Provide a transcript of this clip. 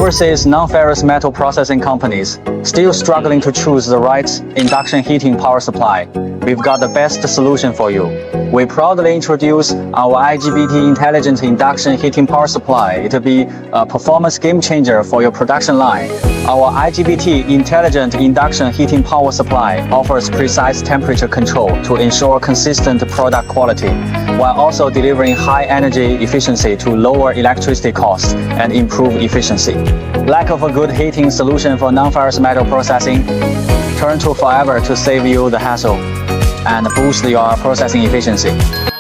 overseas non-ferrous metal processing companies still struggling to choose the right induction heating power supply, we've got the best solution for you. We proudly introduce our IGBT intelligent induction heating power supply. It'll be a performance game changer for your production line. Our IGBT intelligent induction heating power supply offers precise temperature control to ensure consistent product quality, while also delivering high energy efficiency to lower electricity costs and improve efficiency. Lack of a good heating solution for non-ferrous metal processing? Turn to Forever to save you the hassle and boost your processing efficiency.